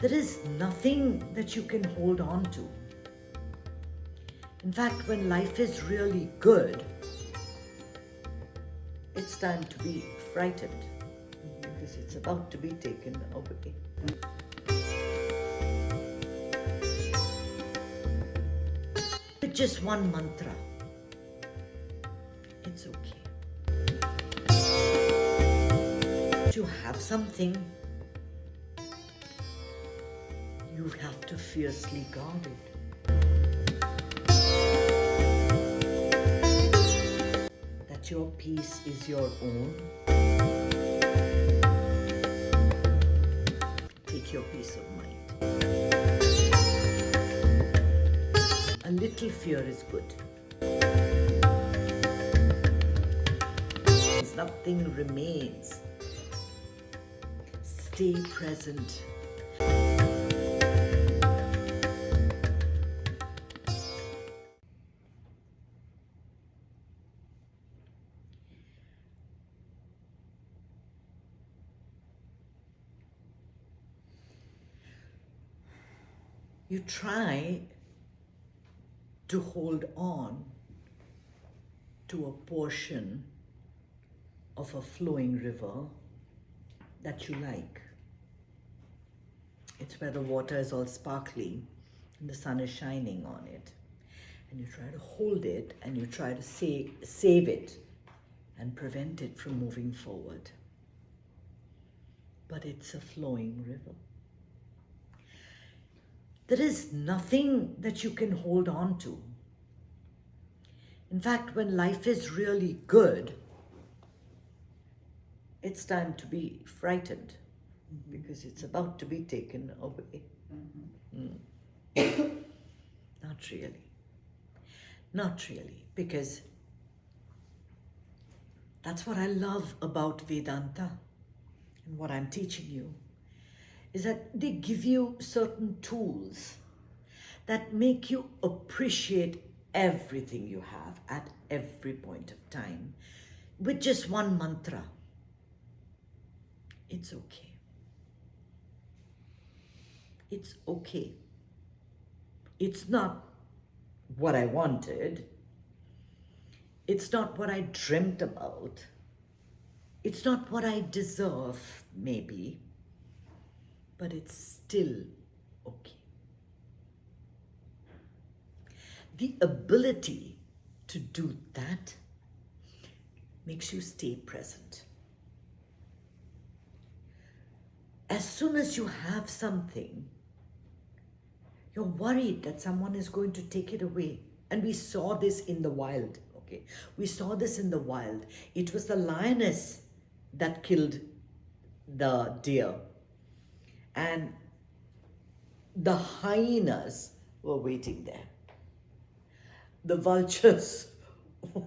There is nothing that you can hold on to. In fact, when life is really good, it's time to be frightened because it's about to be taken away. With just one mantra, it's okay. To have something, you have to fiercely guard it. That your peace is your own. Take your peace of mind. A little fear is good. Nothing remains. Stay present. You try to hold on to a portion of a flowing river that you like. It's where the water is all sparkly and the sun is shining on it. And you try to hold it and you try to save it and prevent it from moving forward. But it's a flowing river. There is nothing that you can hold on to. In fact, when life is really good, it's time to be frightened because it's about to be taken away. Not really. Not really, because that's what I love about Vedanta and what I'm teaching you, is that they give you certain tools that make you appreciate everything you have at every point of time with just one mantra. It's okay. It's okay. It's not what I wanted. It's not what I dreamt about. It's not what I deserve, maybe. But it's still okay. The ability to do that makes you stay present. As soon as you have something, you're worried that someone is going to take it away. And we saw this in the wild, okay? We saw this in the wild. It was the lioness that killed the deer. And the hyenas were waiting there. The vultures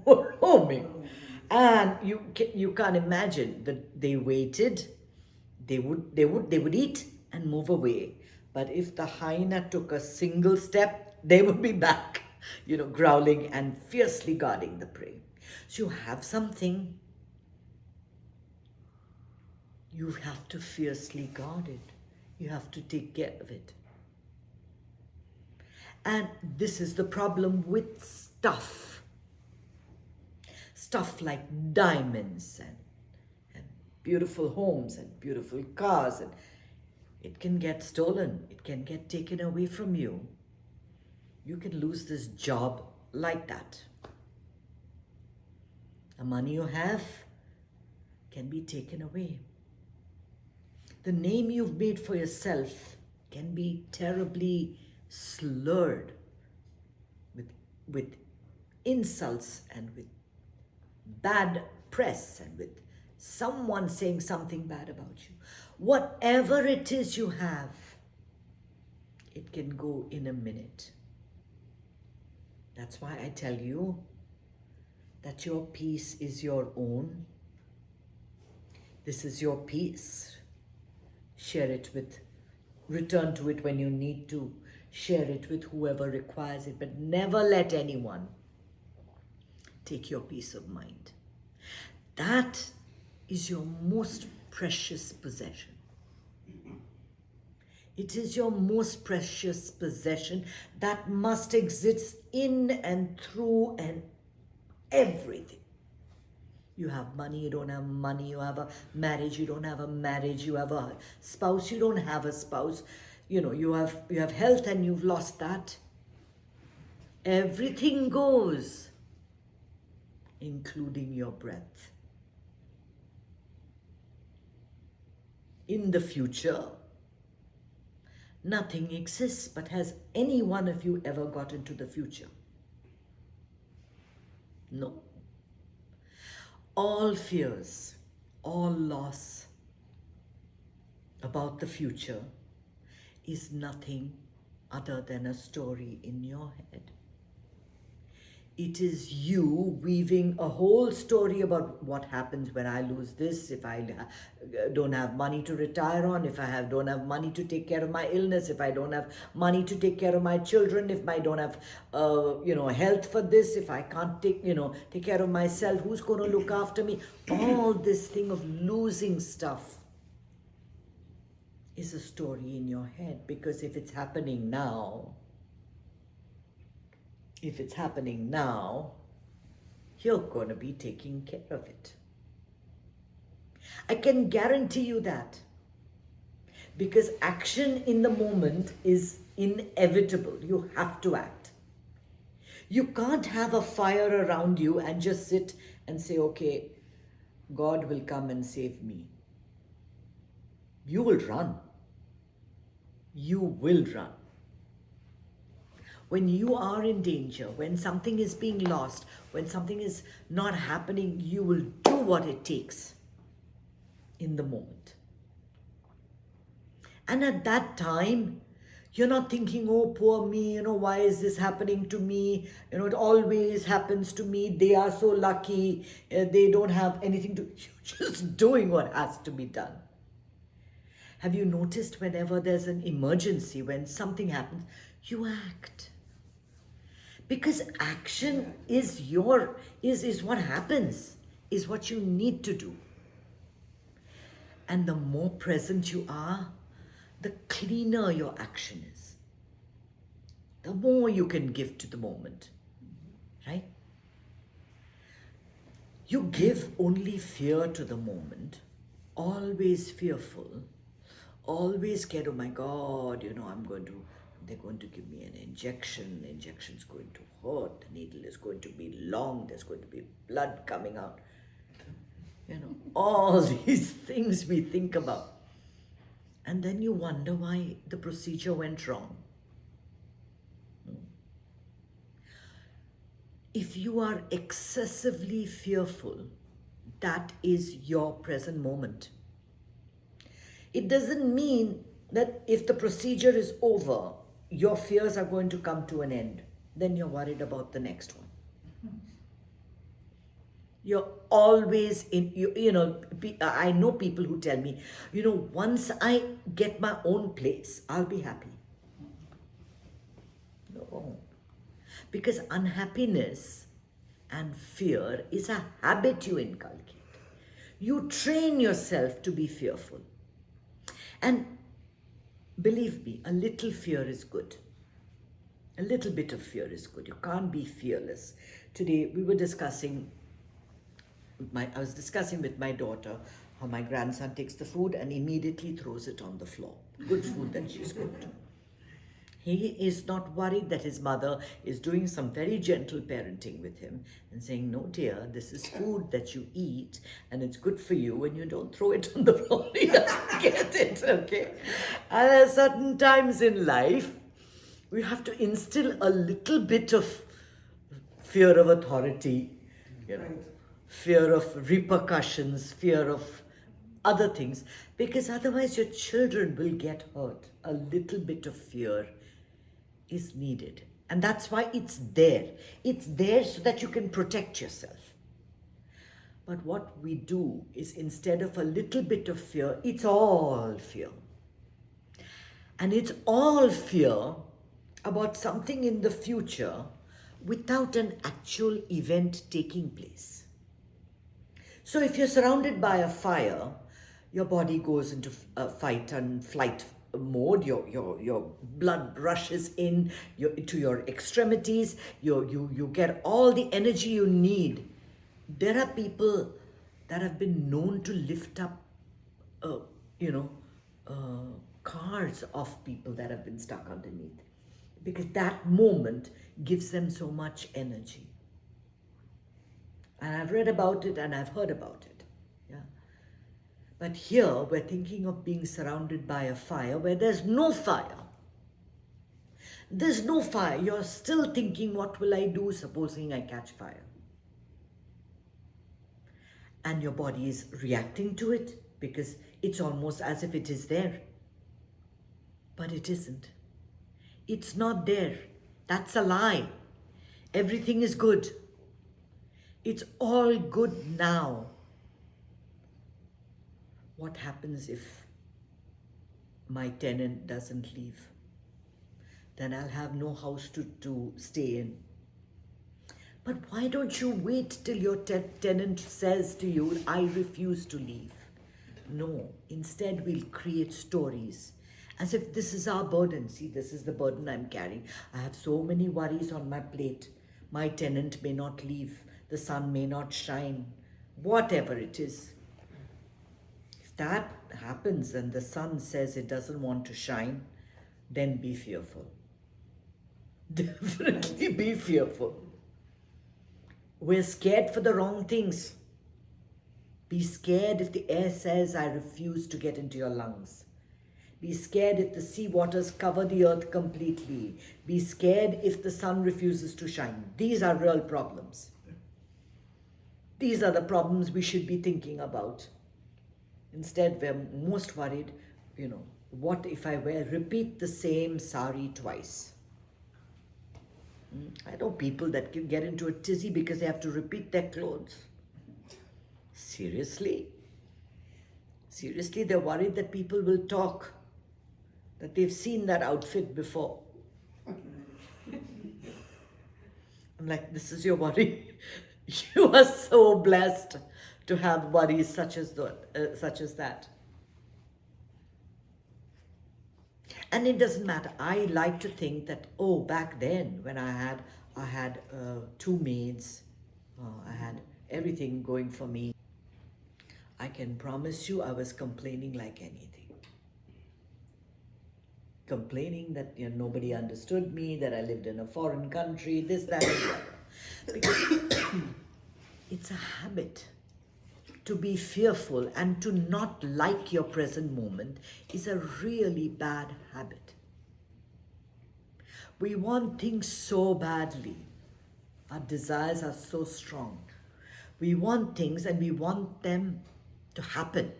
were roaming. And you can't imagine that they waited. They would eat and move away. But if the hyena took a single step, they would be back, growling and fiercely guarding the prey. So you have something, you have to fiercely guard it. You have to take care of it. And this is the problem with stuff. Stuff like diamonds and beautiful homes and beautiful cars. And it can get stolen. It can get taken away from you. You can lose this job like that. The money you have can be taken away. The name you've made for yourself can be terribly slurred with insults and with bad press and with someone saying something bad about you. Whatever it is you have, it can go in a minute. That's why I tell you that your peace is your own. This is your peace. Share it with, return to it when you need to. Share it with whoever requires it, but never let anyone take your peace of mind. That is your most precious possession. It is your most precious possession that must exist in and through and everything. You have money, you don't have money. You have a marriage, you don't have a marriage. You have a spouse, you don't have a spouse. You have health and you've lost that. Everything goes, including your breath. In the future, nothing exists, but has any one of you ever got into the future? No. All fears, all loss about the future is nothing other than a story in your head. It is you weaving a whole story about what happens when I lose this, if I don't have money to retire on, if I don't have money to take care of my illness, if I don't have money to take care of my children, if I don't have, health for this, if I can't take care of myself, who's going to look after me? All this thing of losing stuff is a story in your head, because if it's happening now, you're going to be taking care of it. I can guarantee you that. Because action in the moment is inevitable. You have to act. You can't have a fire around you and just sit and say, okay, God will come and save me. You will run. You will run. When you are in danger, when something is being lost, when something is not happening, you will do what it takes in the moment. And at that time, you're not thinking, oh, poor me, why is this happening to me? It always happens to me. They are so lucky. They don't have anything to... You're just doing what has to be done. Have you noticed whenever there's an emergency, when something happens, you act? Because action is what happens, is what you need to do. And the more present you are, the cleaner your action is. The more you can give to the moment, right? You give only fear to the moment, always fearful, always scared, oh my God, they're going to give me an injection. The injection's going to hurt. The needle is going to be long. There's going to be blood coming out. All these things we think about. And then you wonder why the procedure went wrong. If you are excessively fearful, that is your present moment. It doesn't mean that if the procedure is over, your fears are going to come to an end. Then you're worried about the next one. You're always I know people who tell me, once I get my own place, I'll be happy. No. Because unhappiness and fear is a habit you inculcate. You train yourself to be fearful. And believe me, a little fear is good. A little bit of fear is good. You can't be fearless. Today we were discussing, I was discussing with my daughter how my grandson takes the food and immediately throws it on the floor. Good food that she's cooked. He is not worried that his mother is doing some very gentle parenting with him and saying, no dear, this is food that you eat and it's good for you and you don't throw it on the floor. He doesn't get it, okay? And at certain times in life, we have to instill a little bit of fear of authority, fear of repercussions, fear of other things, because otherwise your children will get hurt. A little bit of fear is needed. And that's why it's there. It's there so that you can protect yourself. But what we do is, instead of a little bit of fear, it's all fear. And it's all fear about something in the future without an actual event taking place. So if you're surrounded by a fire, your body goes into fight and flight mode, your blood rushes in to your extremities, you get all the energy you need. There are people that have been known to lift up, uh, you know, cars of people that have been stuck underneath, because that moment gives them so much energy. And I've read about it and I've heard about it. Yeah. But here we're thinking of being surrounded by a fire where there's no fire. There's no fire. You're still thinking, what will I do supposing I catch fire? And your body is reacting to it because it's almost as if it is there. But it isn't. It's not there. That's a lie. Everything is good. It's all good now. What happens if my tenant doesn't leave? Then I'll have no house to stay in. But why don't you wait till your tenant says to you, I refuse to leave? No, instead we'll create stories as if this is our burden. See, this is the burden I'm carrying. I have so many worries on my plate. My tenant may not leave. The sun may not shine. Whatever it is. If that happens and the sun says it doesn't want to shine, then be fearful. Definitely be fearful. We're scared for the wrong things. Be scared if the air says, I refuse to get into your lungs. Be scared if the sea waters cover the earth completely. Be scared if the sun refuses to shine. These are real problems. These are the problems we should be thinking about. Instead, we're most worried, what if I repeat the same sari twice? I know people that can get into a tizzy because they have to repeat their clothes. Seriously? Seriously, they're worried that people will talk, that they've seen that outfit before. I'm like, this is your worry. You are so blessed to have worries such as that. And it doesn't matter. I like to think that, back then when I had 2 maids, I had everything going for me. I can promise you I was complaining like anything. Complaining that nobody understood me, that I lived in a foreign country, this, that, and the other. Because it's a habit. To be fearful and to not like your present moment is a really bad habit. We want things so badly. Our desires are so strong. We want things and we want them to happen,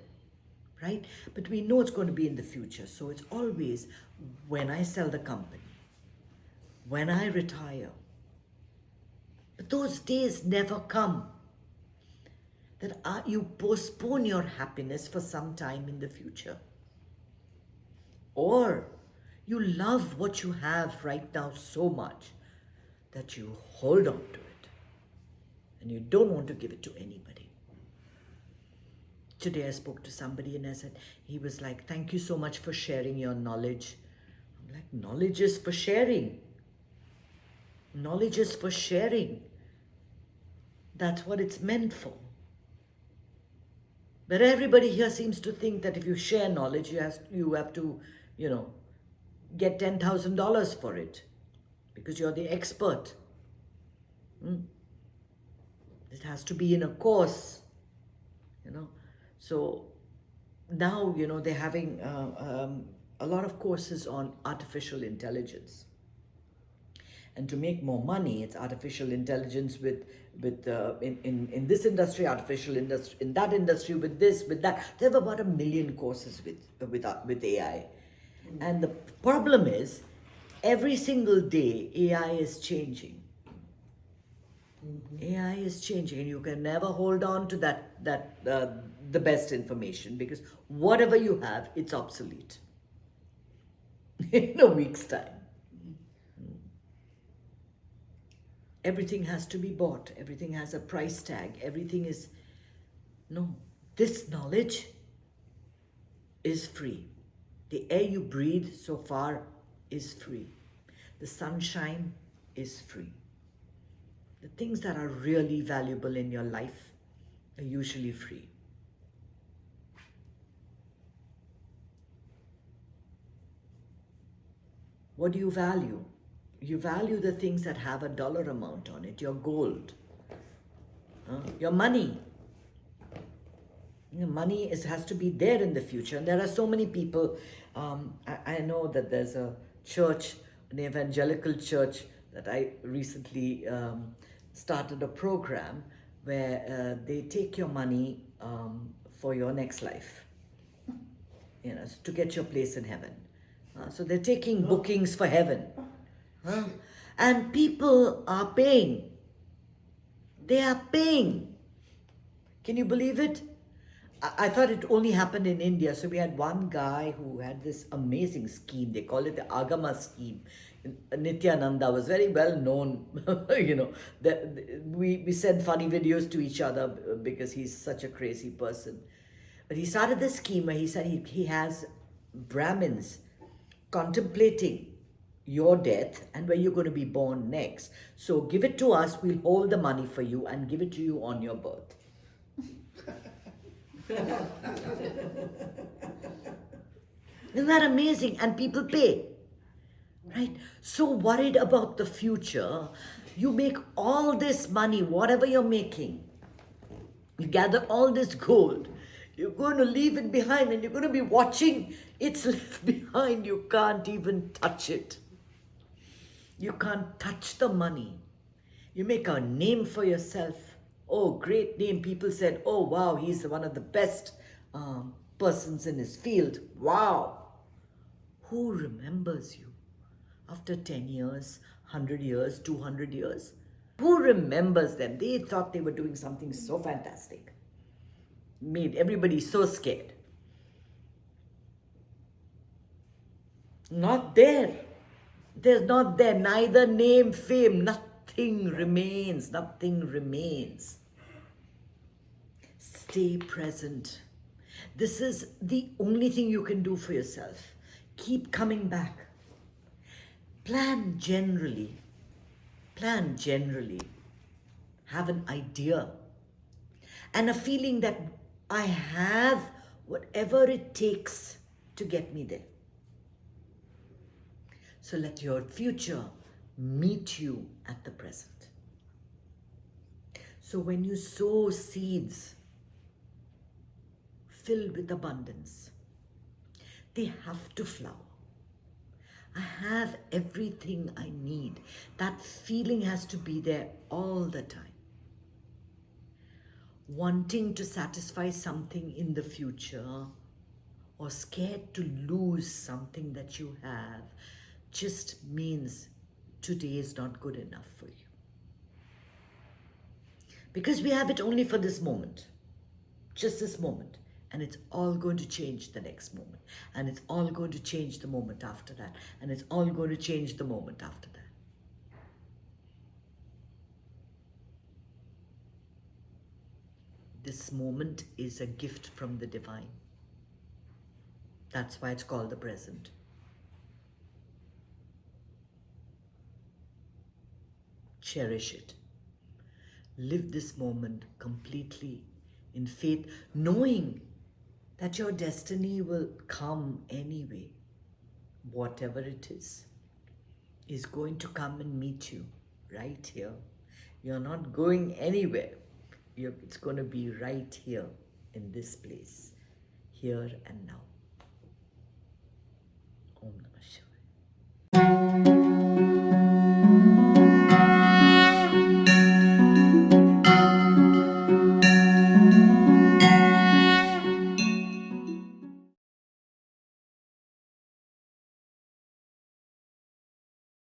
right? But we know it's going to be in the future. So it's always when I sell the company, when I retire. But those days never come. That you postpone your happiness for some time in the future. Or you love what you have right now so much that you hold on to it and you don't want to give it to anybody. Today I spoke to somebody and he was like, thank you so much for sharing your knowledge. I'm like, knowledge is for sharing. Knowledge is for sharing. That's what it's meant for. But everybody here seems to think that if you share knowledge, you have to, get $10,000 for it because you're the expert. It has to be in a course, So now, they're having a lot of courses on artificial intelligence. And to make more money, it's artificial intelligence in this industry, artificial industry, in that industry, with this, with that. They have about 1 million courses with AI. And the problem is, every single day, AI is changing. AI is changing, and you can never hold on to the best information because whatever you have, it's obsolete in a week's time. Everything has to be bought. Everything has a price tag. Everything is... No. This knowledge is free. The air you breathe so far is free. The sunshine is free. The things that are really valuable in your life are usually free. What do you value? You value the things that have a dollar amount on it, your gold, your money. Money has to be there in the future. And there are so many people. I know that there's a church, an evangelical church, that I recently started a program where they take your money for your next life, to get your place in heaven. So they're taking bookings for heaven. And people are paying. They are paying. Can you believe it? I thought it only happened in India. So we had one guy who had this amazing scheme. They call it the Agama scheme. Nityananda was very well known. We send funny videos to each other because he's such a crazy person. But he started this scheme where he said he has Brahmins contemplating your death and where you're going to be born next. So give it to us. We'll hold the money for you and give it to you on your birth. Isn't that amazing? And people pay, right? So worried about the future, you make all this money, whatever you're making, you gather all this gold, you're going to leave it behind and you're going to be watching it's left behind. You can't even touch it. You can't touch the money. You make a name for yourself. Oh, great name. People said, oh, wow, he's one of the best persons in his field. Wow. Who remembers you after 10 years, 100 years, 200 years? Who remembers them? They thought they were doing something so fantastic. Made everybody so scared. Not there. There's not there. Neither name, fame, nothing remains. Nothing remains. Stay present. This is the only thing you can do for yourself. Keep coming back. Plan generally. Plan generally. Have an idea and a feeling that I have whatever it takes to get me there. So let your future meet you at the present. So when you sow seeds filled with abundance, they have to flower. I have everything I need. That feeling has to be there all the time. Wanting to satisfy something in the future or scared to lose something that you have just means today is not good enough for you. Because we have it only for this moment, just this moment. And it's all going to change the next moment. And it's all going to change the moment after that. And it's all going to change the moment after that. This moment is a gift from the divine. That's why it's called the present. Cherish it. Live this moment completely in faith, knowing that your destiny will come anyway. Whatever it is going to come and meet you right here. You're not going anywhere. It's going to be right here in this place, here and now.